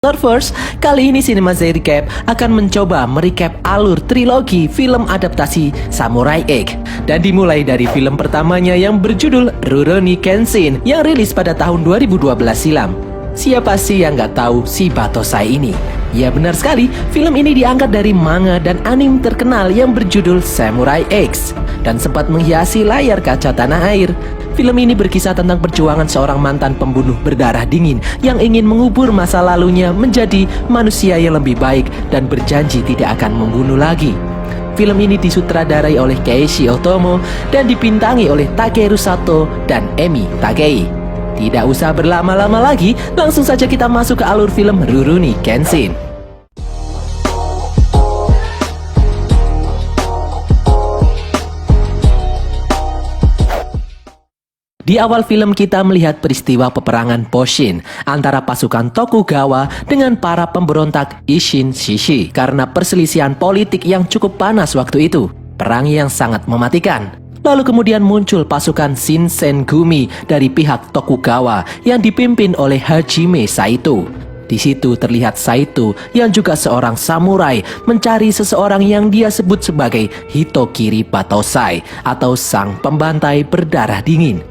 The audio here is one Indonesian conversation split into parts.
First, kali ini Cinema Recap akan mencoba merecap alur trilogi film adaptasi Samurai X, dan dimulai dari film pertamanya yang berjudul Rurouni Kenshin yang rilis pada tahun 2012 silam. Siapa sih yang nggak tahu si Batosai ini? Ya benar sekali, film ini diangkat dari manga dan anime terkenal yang berjudul Samurai X dan sempat menghiasi layar kaca tanah air. Film ini berkisah tentang perjuangan seorang mantan pembunuh berdarah dingin yang ingin mengubur masa lalunya menjadi manusia yang lebih baik dan berjanji tidak akan membunuh lagi. Film ini disutradarai oleh Keiichi Otomo dan dibintangi oleh Takeru Sato dan Emi Takei. Tidak usah berlama-lama lagi, langsung saja kita masuk ke alur film Rurouni Kenshin. Di awal film kita melihat peristiwa peperangan Boshin antara pasukan Tokugawa dengan para pemberontak Isshin Shishi karena perselisihan politik yang cukup panas waktu itu. Perang yang sangat mematikan. Lalu kemudian muncul pasukan Shinsengumi dari pihak Tokugawa yang dipimpin oleh Hajime Saito. Di situ terlihat Saito yang juga seorang samurai mencari seseorang yang dia sebut sebagai Hitokiri Batosai atau sang pembantai berdarah dingin.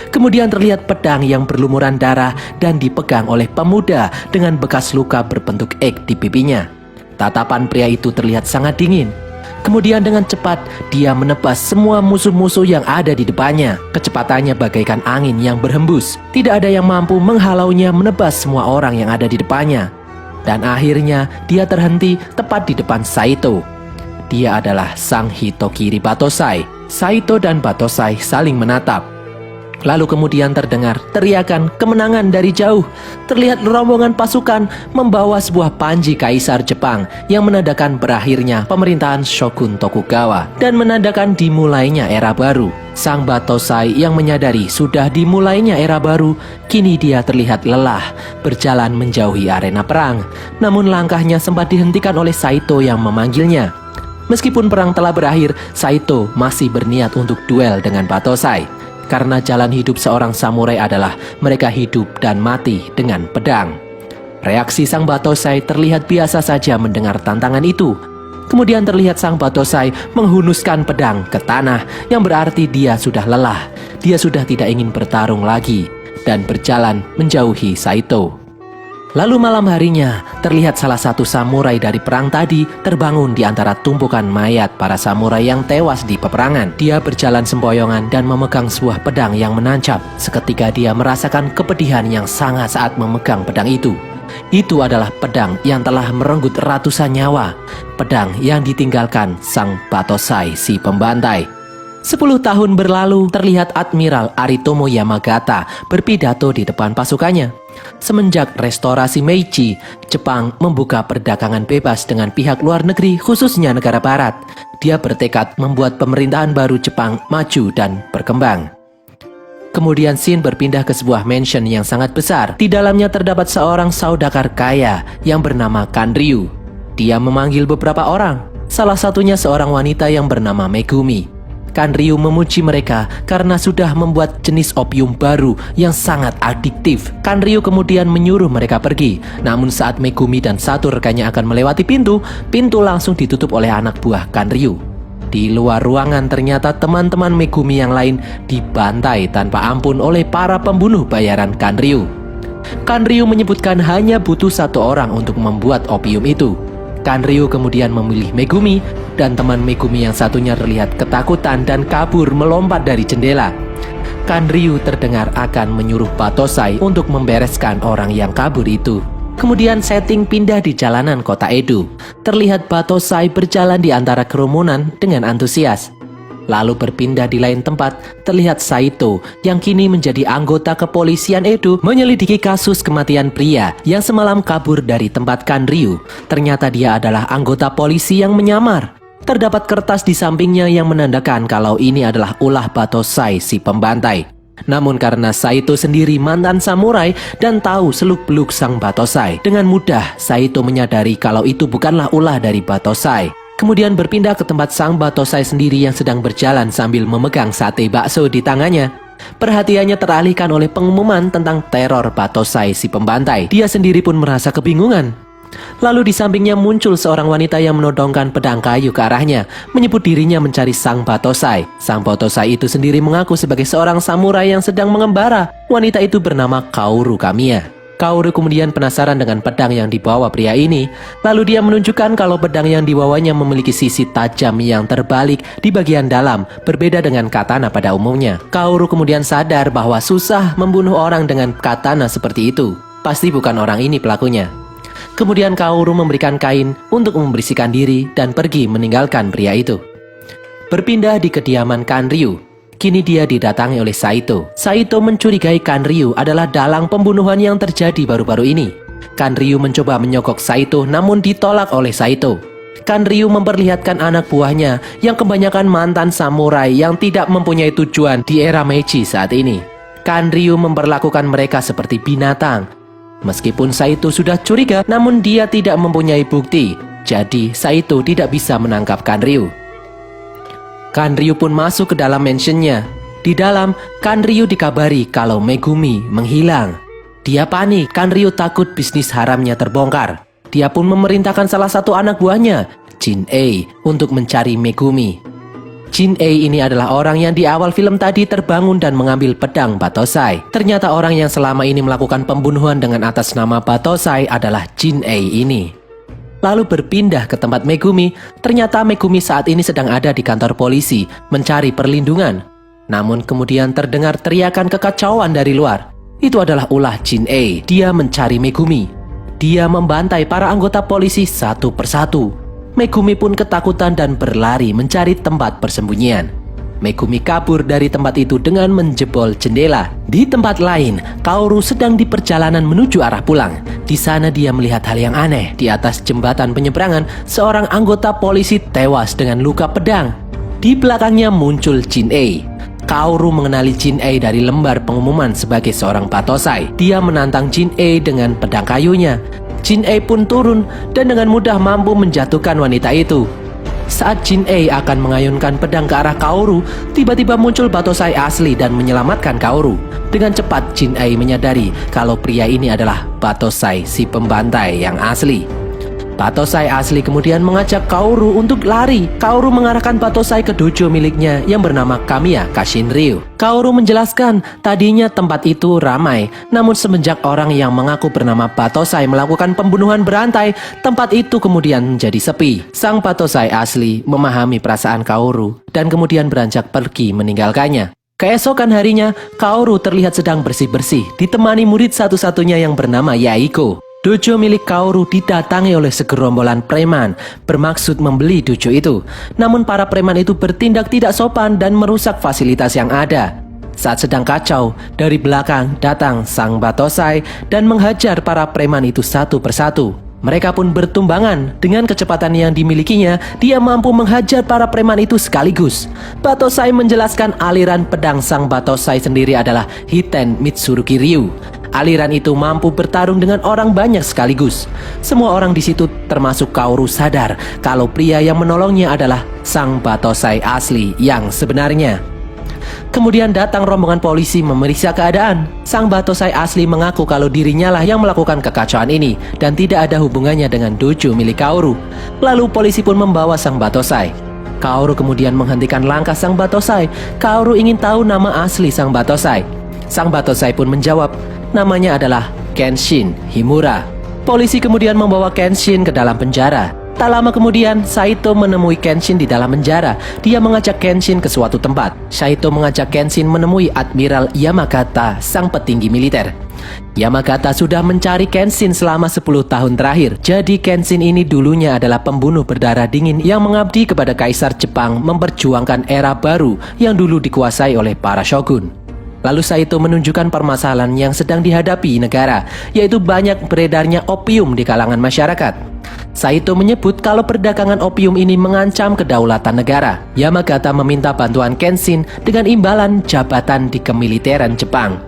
Kemudian terlihat pedang yang berlumuran darah dan dipegang oleh pemuda dengan bekas luka berbentuk X di pipinya. Tatapan pria itu terlihat sangat dingin. Kemudian dengan cepat dia menebas semua musuh-musuh yang ada di depannya. Kecepatannya bagaikan angin yang berhembus. Tidak ada yang mampu menghalaunya menebas semua orang yang ada di depannya. Dan akhirnya dia terhenti tepat di depan Saito. Dia adalah sang Hitokiri Batosai. Saito dan Batosai saling menatap. Lalu kemudian terdengar teriakan kemenangan dari jauh. Terlihat rombongan pasukan membawa sebuah panji kaisar Jepang yang menandakan berakhirnya pemerintahan Shogun Tokugawa dan menandakan dimulainya era baru. Sang Batosai yang menyadari sudah dimulainya era baru, kini dia terlihat lelah berjalan menjauhi arena perang. Namun langkahnya sempat dihentikan oleh Saito yang memanggilnya. Meskipun perang telah berakhir, Saito masih berniat untuk duel dengan Batosai. Karena jalan hidup seorang samurai adalah mereka hidup dan mati dengan pedang. Reaksi sang Batosai terlihat biasa saja mendengar tantangan itu. Kemudian terlihat sang Batosai menghunuskan pedang ke tanah, yang berarti dia sudah lelah. Dia sudah tidak ingin bertarung lagi dan berjalan menjauhi Saito. Lalu malam harinya, terlihat salah satu samurai dari perang tadi terbangun di antara tumpukan mayat para samurai yang tewas di peperangan. Dia berjalan sempoyongan dan memegang sebuah pedang yang menancap. Seketika dia merasakan kepedihan yang sangat saat memegang pedang itu. Itu adalah pedang yang telah merenggut ratusan nyawa. Pedang yang ditinggalkan sang Batosai si pembantai. 10 tahun berlalu, terlihat Admiral Aritomo Yamagata berpidato di depan pasukannya. Semenjak restorasi Meiji, Jepang membuka perdagangan bebas dengan pihak luar negeri, khususnya negara barat. Dia bertekad membuat pemerintahan baru Jepang maju dan berkembang. Kemudian Shin berpindah ke sebuah mansion yang sangat besar. Di dalamnya terdapat seorang saudagar kaya yang bernama Kanryu. Dia memanggil beberapa orang, salah satunya seorang wanita yang bernama Megumi. Kanryu memuji mereka karena sudah membuat jenis opium baru yang sangat adiktif. Kanryu kemudian menyuruh mereka pergi. Namun saat Megumi dan satu rekannya akan melewati pintu langsung ditutup oleh anak buah Kanryu. Di luar ruangan ternyata teman-teman Megumi yang lain dibantai tanpa ampun oleh para pembunuh bayaran Kanryu. Kanryu menyebutkan hanya butuh satu orang untuk membuat opium itu. Kanryu kemudian memilih Megumi, dan teman Megumi yang satunya terlihat ketakutan dan kabur melompat dari jendela. Kanryu terdengar akan menyuruh Batosai untuk membereskan orang yang kabur itu. Kemudian setting pindah di jalanan kota Edo. Terlihat Batosai berjalan di antara kerumunan dengan antusias. Lalu berpindah di lain tempat, terlihat Saito yang kini menjadi anggota kepolisian Edo menyelidiki kasus kematian pria yang semalam kabur dari tempat Kanryu. Ternyata dia adalah anggota polisi yang menyamar. Terdapat kertas di sampingnya yang menandakan kalau ini adalah ulah Batosai si pembantai. Namun karena Saito sendiri mantan samurai dan tahu seluk-beluk sang Batosai, dengan mudah Saito menyadari kalau itu bukanlah ulah dari Batosai. Kemudian berpindah ke tempat sang Batosai sendiri yang sedang berjalan sambil memegang sate bakso di tangannya. Perhatiannya teralihkan oleh pengumuman tentang teror Batosai si pembantai. Dia sendiri pun merasa kebingungan. Lalu di sampingnya muncul seorang wanita yang menodongkan pedang kayu ke arahnya, menyebut dirinya mencari Sang Batosai. Sang Batosai itu sendiri mengaku sebagai seorang samurai yang sedang mengembara. Wanita itu bernama Kaoru Kamiya. Kaoru kemudian penasaran dengan pedang yang dibawa pria ini. Lalu dia menunjukkan kalau pedang yang dibawanya memiliki sisi tajam yang terbalik di bagian dalam, berbeda dengan katana pada umumnya. Kaoru kemudian sadar bahwa susah membunuh orang dengan katana seperti itu. Pasti bukan orang ini pelakunya. Kemudian Kaoru memberikan kain untuk membersihkan diri dan pergi meninggalkan pria itu. Berpindah di kediaman Kanryu. Kini dia didatangi oleh Saito. Saito mencurigai Kanryu adalah dalang pembunuhan yang terjadi baru-baru ini. Kanryu mencoba menyogok Saito namun ditolak oleh Saito. Kanryu memperlihatkan anak buahnya yang kebanyakan mantan samurai yang tidak mempunyai tujuan di era Meiji saat ini. Kanryu memperlakukan mereka seperti binatang. Meskipun Saito sudah curiga, namun dia tidak mempunyai bukti. Jadi Saito tidak bisa menangkap Kanryu. Kanryu pun masuk ke dalam mansionnya. Di dalam, Kanryu dikabari kalau Megumi menghilang. Dia panik, Kanryu takut bisnis haramnya terbongkar. Dia pun memerintahkan salah satu anak buahnya, Jin-ei, untuk mencari Megumi. Jin-ei ini adalah orang yang di awal film tadi terbangun dan mengambil pedang Batosai. Ternyata orang yang selama ini melakukan pembunuhan dengan atas nama Batosai adalah Jin-ei ini. Lalu berpindah ke tempat Megumi. Ternyata Megumi saat ini sedang ada di kantor polisi mencari perlindungan. Namun kemudian terdengar teriakan kekacauan dari luar. Itu adalah ulah Jin-ei. Dia mencari Megumi. Dia membantai para anggota polisi satu persatu. Megumi pun ketakutan dan berlari mencari tempat persembunyian. Megumi kabur dari tempat itu dengan menjebol jendela. Di tempat lain, Kaoru sedang di perjalanan menuju arah pulang. Di sana dia melihat hal yang aneh. Di atas jembatan penyeberangan, seorang anggota polisi tewas dengan luka pedang. Di belakangnya muncul Jin-ei. Kaoru mengenali Jin-ei dari lembar pengumuman sebagai seorang Batosai. Dia menantang Jin-ei dengan pedang kayunya. Jin-ei pun turun dan dengan mudah mampu menjatuhkan wanita itu. Saat Jin-ei akan mengayunkan pedang ke arah Kaoru, tiba-tiba muncul Batosai asli dan menyelamatkan Kaoru. Dengan cepat Jin-ei menyadari kalau pria ini adalah Batosai si pembantai yang asli. Batosai asli kemudian mengajak Kaoru untuk lari. Kaoru mengarahkan Batosai ke dojo miliknya yang bernama Kamiya Kashinryu. Kaoru menjelaskan tadinya tempat itu ramai, namun semenjak orang yang mengaku bernama Batosai melakukan pembunuhan berantai, tempat itu kemudian menjadi sepi. Sang Batosai asli memahami perasaan Kaoru dan kemudian beranjak pergi meninggalkannya. Keesokan harinya, Kaoru terlihat sedang bersih-bersih, ditemani murid satu-satunya yang bernama Yaiko. Dojo milik Kaoru didatangi oleh segerombolan preman bermaksud membeli dojo itu. Namun para preman itu bertindak tidak sopan dan merusak fasilitas yang ada. Saat sedang kacau, dari belakang datang Sang Batosai dan menghajar para preman itu satu persatu. Mereka pun bertumbangan. Dengan kecepatan yang dimilikinya, dia mampu menghajar para preman itu sekaligus. Batosai menjelaskan aliran pedang Sang Batosai sendiri adalah Hiten Mitsurugi Ryu. Aliran itu mampu bertarung dengan orang banyak sekaligus. Semua orang di situ termasuk Kaoru sadar kalau pria yang menolongnya adalah Sang Batosai asli yang sebenarnya. Kemudian datang rombongan polisi memeriksa keadaan. Sang Batosai asli mengaku kalau dirinya lah yang melakukan kekacauan ini dan tidak ada hubungannya dengan dojo milik Kaoru. Lalu polisi pun membawa Sang Batosai. Kaoru kemudian menghentikan langkah Sang Batosai. Kaoru ingin tahu nama asli Sang Batosai. Sang Batosai pun menjawab, namanya adalah Kenshin Himura. Polisi kemudian membawa Kenshin ke dalam penjara. Tak lama kemudian, Saito menemui Kenshin di dalam penjara. Dia mengajak Kenshin ke suatu tempat. Saito mengajak Kenshin menemui Admiral Yamagata, sang petinggi militer. Yamagata sudah mencari Kenshin selama 10 tahun terakhir. Jadi Kenshin ini dulunya adalah pembunuh berdarah dingin yang mengabdi kepada Kaisar Jepang memperjuangkan era baru yang dulu dikuasai oleh para shogun. Lalu Saito menunjukkan permasalahan yang sedang dihadapi negara, yaitu banyak beredarnya opium di kalangan masyarakat. Saito menyebut kalau perdagangan opium ini mengancam kedaulatan negara. Yamagata meminta bantuan Kenshin dengan imbalan jabatan di kemiliteran Jepang.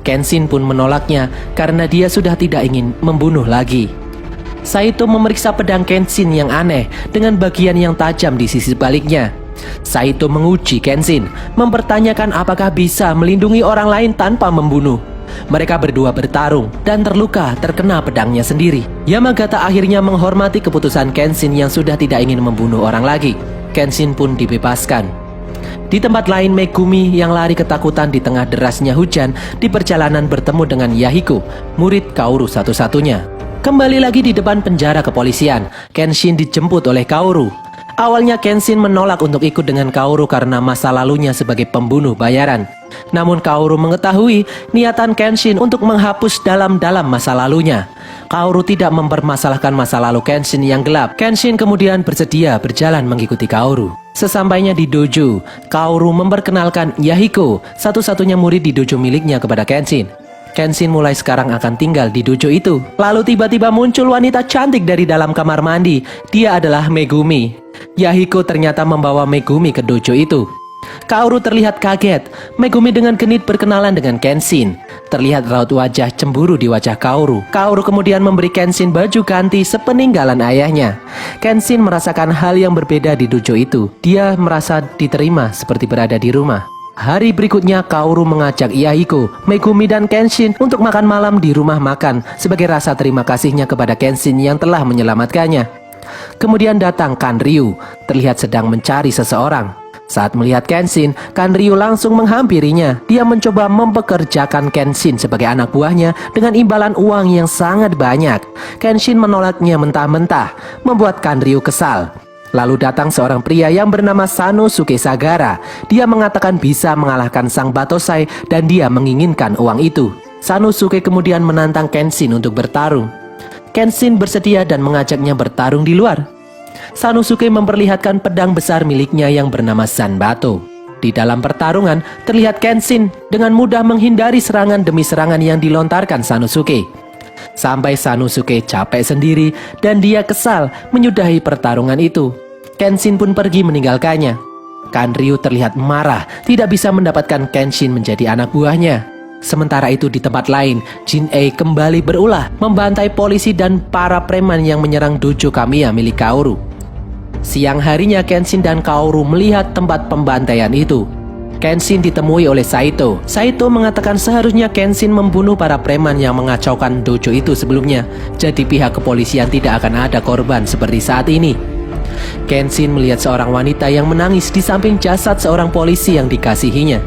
Kenshin pun menolaknya karena dia sudah tidak ingin membunuh lagi. Saito memeriksa pedang Kenshin yang aneh dengan bagian yang tajam di sisi baliknya. Saito menguji Kenshin, mempertanyakan apakah bisa melindungi orang lain tanpa membunuh. Mereka berdua bertarung dan terluka terkena pedangnya sendiri. Yamagata akhirnya menghormati keputusan Kenshin yang sudah tidak ingin membunuh orang lagi. Kenshin pun dibebaskan. Di tempat lain, Megumi yang lari ketakutan di tengah derasnya hujan di perjalanan bertemu dengan Yahiko, murid Kaoru satu-satunya. Kembali lagi di depan penjara kepolisian, Kenshin dijemput oleh Kaoru. Awalnya Kenshin menolak untuk ikut dengan Kaoru karena masa lalunya sebagai pembunuh bayaran. Namun Kaoru mengetahui niatan Kenshin untuk menghapus dalam-dalam masa lalunya. Kaoru tidak mempermasalahkan masa lalu Kenshin yang gelap. Kenshin kemudian bersedia berjalan mengikuti Kaoru. Sesampainya di dojo, Kaoru memperkenalkan Yahiko, satu-satunya murid di dojo miliknya, kepada Kenshin. Kenshin mulai sekarang akan tinggal di dojo itu. Lalu tiba-tiba muncul wanita cantik dari dalam kamar mandi. Dia adalah Megumi. Yahiko ternyata membawa Megumi ke dojo itu. Kaoru terlihat kaget. Megumi dengan genit berkenalan dengan Kenshin. Terlihat raut wajah cemburu di wajah Kaoru. Kaoru kemudian memberi Kenshin baju ganti sepeninggalan ayahnya. Kenshin merasakan hal yang berbeda di dojo itu. Dia merasa diterima seperti berada di rumah. Hari berikutnya Kaoru mengajak Yahiko, Megumi dan Kenshin untuk makan malam di rumah makan sebagai rasa terima kasihnya kepada Kenshin yang telah menyelamatkannya. Kemudian datang Kanryu, terlihat sedang mencari seseorang. Saat melihat Kenshin, Kanryu langsung menghampirinya. Dia mencoba mempekerjakan Kenshin sebagai anak buahnya dengan imbalan uang yang sangat banyak. Kenshin menolaknya mentah-mentah, membuat Kanryu kesal. Lalu datang seorang pria yang bernama Sanosuke Sagara. Dia mengatakan bisa mengalahkan sang Batosai dan dia menginginkan uang itu. Sanosuke kemudian menantang Kenshin untuk bertarung. Kenshin bersedia dan mengajaknya bertarung di luar. Sanosuke memperlihatkan pedang besar miliknya yang bernama Zanbato. Di dalam pertarungan, terlihat Kenshin dengan mudah menghindari serangan demi serangan yang dilontarkan Sanosuke. Sampai Sanosuke capek sendiri dan dia kesal menyudahi pertarungan itu. Kenshin pun pergi meninggalkannya. Kanryu terlihat marah, tidak bisa mendapatkan Kenshin menjadi anak buahnya. Sementara itu di tempat lain, Jin-Ei kembali berulah, membantai polisi dan para preman yang menyerang dojo Kamiya milik Kaoru. Siang harinya Kenshin dan Kaoru melihat tempat pembantaian itu. Kenshin ditemui oleh Saito. Saito mengatakan seharusnya Kenshin membunuh para preman yang mengacaukan dojo itu sebelumnya. Jadi pihak kepolisian tidak akan ada korban seperti saat ini. Kenshin melihat seorang wanita yang menangis di samping jasad seorang polisi yang dikasihinya.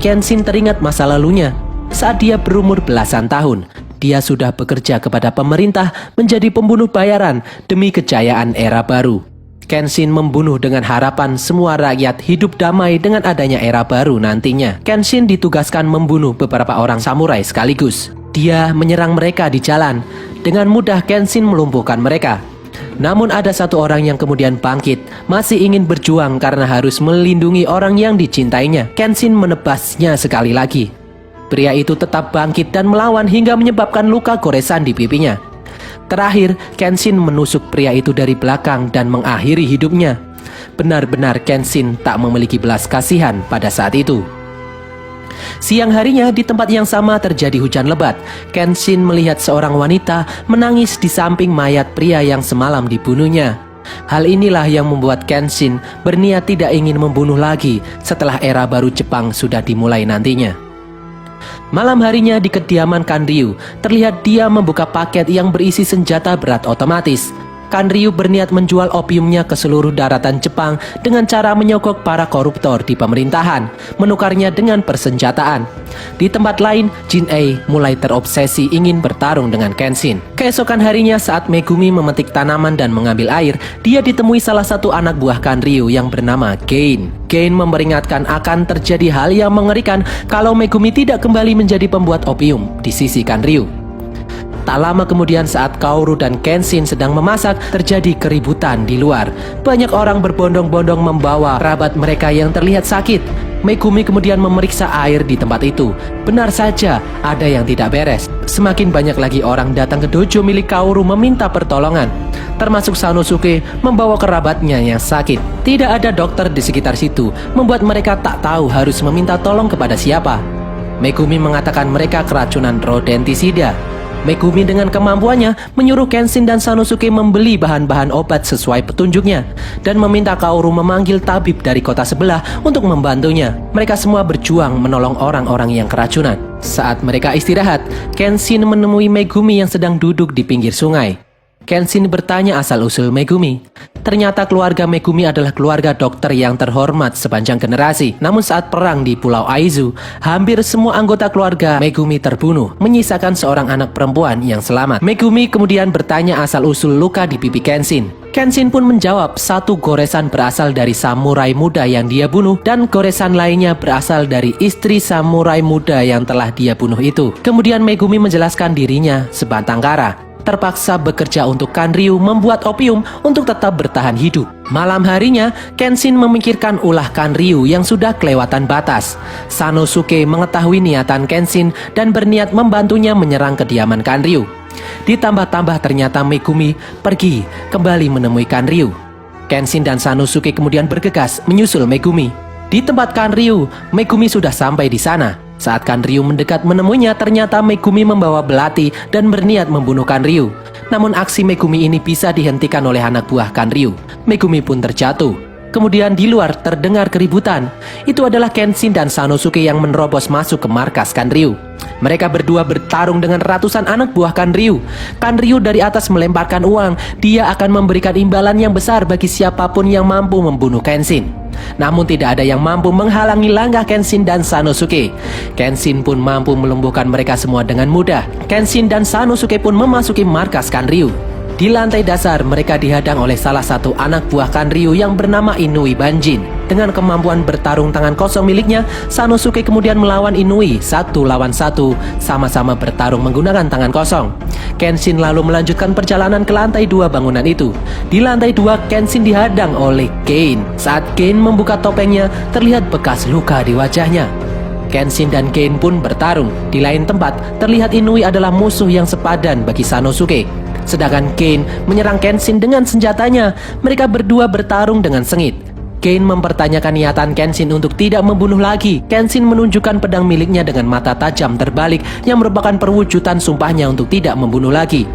Kenshin teringat masa lalunya. Saat dia berumur belasan tahun, dia sudah bekerja kepada pemerintah menjadi pembunuh bayaran demi kejayaan era baru. Kenshin membunuh dengan harapan semua rakyat hidup damai dengan adanya era baru nantinya. Kenshin ditugaskan membunuh beberapa orang samurai sekaligus. Dia menyerang mereka di jalan. Dengan mudah Kenshin melumpuhkan mereka. Namun ada satu orang yang kemudian bangkit, masih ingin berjuang karena harus melindungi orang yang dicintainya. Kenshin menebasnya sekali lagi. Pria itu tetap bangkit dan melawan hingga menyebabkan luka goresan di pipinya. Terakhir, Kenshin menusuk pria itu dari belakang dan mengakhiri hidupnya. Benar-benar Kenshin tak memiliki belas kasihan pada saat itu. Siang harinya di tempat yang sama terjadi hujan lebat. Kenshin melihat seorang wanita menangis di samping mayat pria yang semalam dibunuhnya. Hal inilah yang membuat Kenshin berniat tidak ingin membunuh lagi setelah era baru Jepang sudah dimulai nantinya. Malam harinya di kediaman Kanryu, terlihat dia membuka paket yang berisi senjata berat otomatis. Kanryu berniat menjual opiumnya ke seluruh daratan Jepang dengan cara menyogok para koruptor di pemerintahan, menukarnya dengan persenjataan. Di tempat lain, Jin-Ei mulai terobsesi ingin bertarung dengan Kenshin. Keesokan harinya saat Megumi memetik tanaman dan mengambil air, dia ditemui salah satu anak buah Kanryu yang bernama Gain. Gain memperingatkan akan terjadi hal yang mengerikan kalau Megumi tidak kembali menjadi pembuat opium di sisi Kanryu. Tak lama kemudian saat Kaoru dan Kenshin sedang memasak, terjadi keributan di luar. Banyak orang berbondong-bondong membawa kerabat mereka yang terlihat sakit. Megumi kemudian memeriksa air di tempat itu. Benar saja, ada yang tidak beres. Semakin banyak lagi orang datang ke dojo milik Kaoru meminta pertolongan. Termasuk Sanosuke membawa kerabatnya yang sakit. Tidak ada dokter di sekitar situ, membuat mereka tak tahu harus meminta tolong kepada siapa. Megumi mengatakan mereka keracunan rodentisida. Megumi dengan kemampuannya menyuruh Kenshin dan Sanosuke membeli bahan-bahan obat sesuai petunjuknya dan meminta Kaoru memanggil tabib dari kota sebelah untuk membantunya. Mereka semua berjuang menolong orang-orang yang keracunan. Saat mereka istirahat, Kenshin menemui Megumi yang sedang duduk di pinggir sungai. Kenshin bertanya asal-usul Megumi. Ternyata keluarga Megumi adalah keluarga dokter yang terhormat sepanjang generasi. Namun saat perang di Pulau Aizu, hampir semua anggota keluarga Megumi terbunuh, menyisakan seorang anak perempuan yang selamat. Megumi kemudian bertanya asal-usul luka di pipi Kenshin. Kenshin pun menjawab satu goresan berasal dari samurai muda yang dia bunuh dan goresan lainnya berasal dari istri samurai muda yang telah dia bunuh itu. Kemudian Megumi menjelaskan dirinya sebatang kara, terpaksa bekerja untuk Kanryu membuat opium untuk tetap bertahan hidup. Malam harinya, Kenshin memikirkan ulah Kanryu yang sudah kelewatan batas. Sanosuke mengetahui niatan Kenshin dan berniat membantunya menyerang kediaman Kanryu. Ditambah-tambah ternyata Megumi pergi kembali menemui Kanryu. Kenshin dan Sanosuke kemudian bergegas menyusul Megumi. Di tempat Kanryu, Megumi sudah sampai di sana. Saat Kanryu mendekat menemuinya, ternyata Megumi membawa belati dan berniat membunuh Kanryu. Namun aksi Megumi ini bisa dihentikan oleh anak buah Kanryu. Megumi pun terjatuh. Kemudian di luar terdengar keributan. Itu adalah Kenshin dan Sanosuke yang menerobos masuk ke markas Kanryu. Mereka berdua bertarung dengan ratusan anak buah Kanryu. Kanryu dari atas melemparkan uang. Dia akan memberikan imbalan yang besar bagi siapapun yang mampu membunuh Kenshin. Namun tidak ada yang mampu menghalangi langkah Kenshin dan Sanosuke. Kenshin pun mampu melumpuhkan mereka semua dengan mudah. Kenshin dan Sanosuke pun memasuki markas Kanryu. Di lantai dasar, mereka dihadang oleh salah satu anak buah Kanryu yang bernama Inui Banjin. Dengan kemampuan bertarung tangan kosong miliknya, Sanosuke kemudian melawan Inui 1 lawan 1, sama-sama bertarung menggunakan tangan kosong. Kenshin lalu melanjutkan perjalanan ke lantai 2 bangunan itu. Di lantai 2, Kenshin dihadang oleh Kain. Saat Kain membuka topengnya, terlihat bekas luka di wajahnya. Kenshin dan Kain pun bertarung. Di lain tempat, terlihat Inui adalah musuh yang sepadan bagi Sanosuke. Sedangkan Kain menyerang Kenshin dengan senjatanya. Mereka berdua bertarung dengan sengit. Kain mempertanyakan niatan Kenshin untuk tidak membunuh lagi. Kenshin menunjukkan pedang miliknya dengan mata tajam terbalik yang merupakan perwujudan sumpahnya untuk tidak membunuh lagi.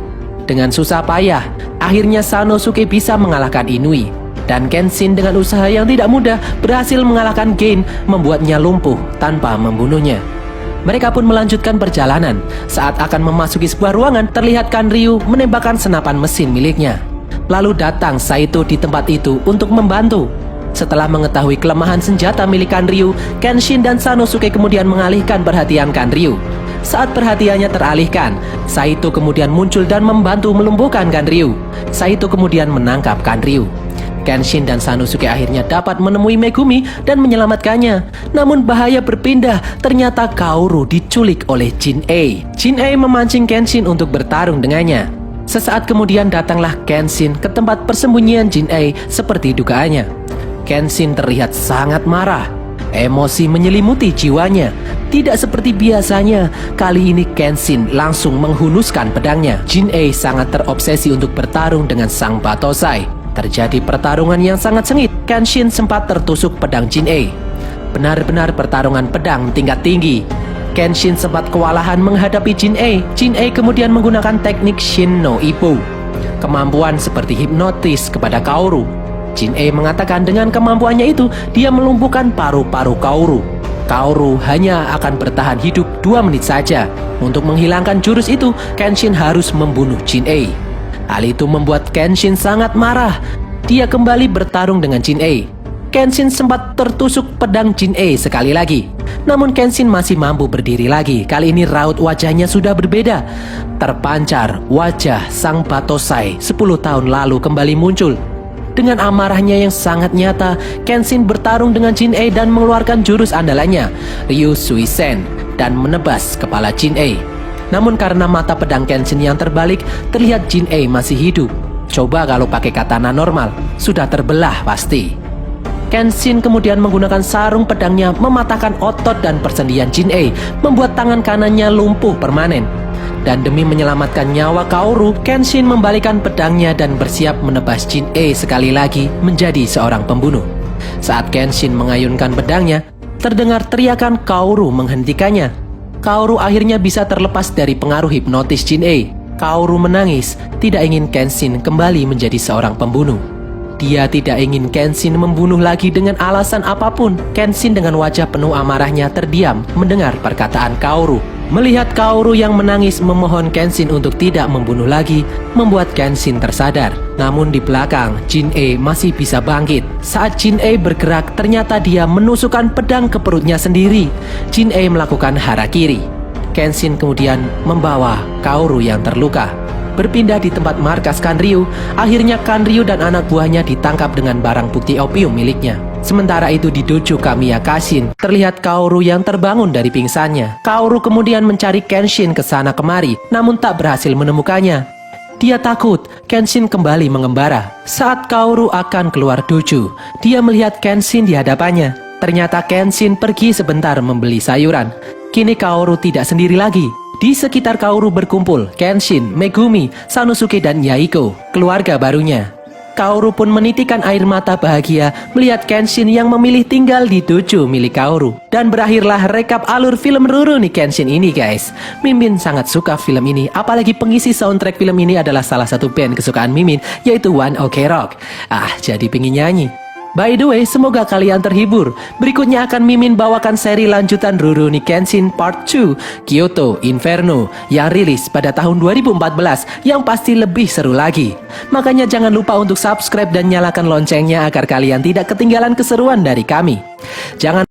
Dengan susah payah, akhirnya Sanosuke bisa mengalahkan Inui. Dan Kenshin dengan usaha yang tidak mudah berhasil mengalahkan Kain, membuatnya lumpuh tanpa membunuhnya. Mereka pun melanjutkan perjalanan. Saat akan memasuki sebuah ruangan, terlihat Kanryu menembakkan senapan mesin miliknya. Lalu datang Saito di tempat itu untuk membantu. Setelah mengetahui kelemahan senjata milik Kanryu, Kenshin dan Sanosuke kemudian mengalihkan perhatian Kanryu. Saat perhatiannya teralihkan, Saito kemudian muncul dan membantu melumpuhkan Kanryu. Saito kemudian menangkap Kanryu. Kenshin dan Sanosuke akhirnya dapat menemui Megumi dan menyelamatkannya. Namun bahaya berpindah, ternyata Kaoru diculik oleh Jin-Ei. Jin-Ei memancing Kenshin untuk bertarung dengannya. Sesaat kemudian datanglah Kenshin ke tempat persembunyian Jin-Ei seperti dugaannya. Kenshin terlihat sangat marah. Emosi menyelimuti jiwanya. Tidak seperti biasanya, kali ini Kenshin langsung menghunuskan pedangnya. Jin-Ei sangat terobsesi untuk bertarung dengan sang Batosai. Terjadi pertarungan yang sangat sengit. Kenshin sempat tertusuk pedang Jin-Ei. Benar-benar pertarungan pedang tingkat tinggi. Kenshin sempat kewalahan menghadapi Jin-Ei. Jin-Ei kemudian menggunakan teknik Shin no Ippo, kemampuan seperti hipnotis kepada Kaoru. Jin-Ei mengatakan dengan kemampuannya itu dia melumpuhkan paru-paru Kaoru. Kaoru hanya akan bertahan hidup 2 menit saja. Untuk menghilangkan jurus itu, Kenshin harus membunuh Jin-Ei. Hal itu membuat Kenshin sangat marah. Dia kembali bertarung dengan Jin-Ei. Kenshin sempat tertusuk pedang Jin-Ei sekali lagi. Namun Kenshin masih mampu berdiri lagi. Kali ini raut wajahnya sudah berbeda. Terpancar wajah sang Batosai 10 tahun lalu kembali muncul. Dengan amarahnya yang sangat nyata, Kenshin bertarung dengan Jin-Ei dan mengeluarkan jurus andalannya, Ryu Suisen, dan menebas kepala Jin-Ei. Namun karena mata pedang Kenshin yang terbalik, terlihat Jin-Ei masih hidup. Coba kalau pakai katana normal, sudah terbelah pasti. Kenshin kemudian menggunakan sarung pedangnya mematahkan otot dan persendian Jin-Ei, membuat tangan kanannya lumpuh permanen. Dan demi menyelamatkan nyawa Kaoru, Kenshin membalikan pedangnya dan bersiap menebas Jin-Ei sekali lagi menjadi seorang pembunuh. Saat Kenshin mengayunkan pedangnya, terdengar teriakan Kaoru menghentikannya. Kaoru akhirnya bisa terlepas dari pengaruh hipnotis Jin-ae. Kaoru menangis, tidak ingin Kenshin kembali menjadi seorang pembunuh. Dia tidak ingin Kenshin membunuh lagi dengan alasan apapun. Kenshin dengan wajah penuh amarahnya terdiam mendengar perkataan Kaoru. Melihat Kaoru yang menangis memohon Kenshin untuk tidak membunuh lagi, membuat Kenshin tersadar. Namun di belakang, Jin-ae masih bisa bangkit. Saat Jin-ae bergerak, ternyata dia menusukkan pedang ke perutnya sendiri. Jin-ae melakukan harakiri. Kenshin kemudian membawa Kaoru yang terluka. Berpindah di tempat markas Kanryu, akhirnya Kanryu dan anak buahnya ditangkap dengan barang bukti opium miliknya. Sementara itu di dojo Kamiya Kashin, terlihat Kaoru yang terbangun dari pingsannya. Kaoru kemudian mencari Kenshin ke sana kemari, namun tak berhasil menemukannya. Dia takut Kenshin kembali mengembara. Saat Kaoru akan keluar dojo, dia melihat Kenshin di hadapannya. Ternyata Kenshin pergi sebentar membeli sayuran. Kini Kaoru tidak sendiri lagi. Di sekitar Kaoru berkumpul Kenshin, Megumi, Sanosuke, dan Yaiko, keluarga barunya. Kaoru pun menitikkan air mata bahagia melihat Kenshin yang memilih tinggal di dojo milik Kaoru. Dan berakhirlah rekap alur film Rurouni Kenshin ini, guys. Mimin sangat suka film ini, apalagi pengisi soundtrack film ini adalah salah satu band kesukaan Mimin, yaitu One Ok Rock. Jadi pingin nyanyi. By the way, semoga kalian terhibur. Berikutnya akan Mimin bawakan seri lanjutan Rurouni Kenshin Part 2, Kyoto Inferno, yang rilis pada tahun 2014, yang pasti lebih seru lagi. Makanya jangan lupa untuk subscribe dan nyalakan loncengnya agar kalian tidak ketinggalan keseruan dari kami. Jangan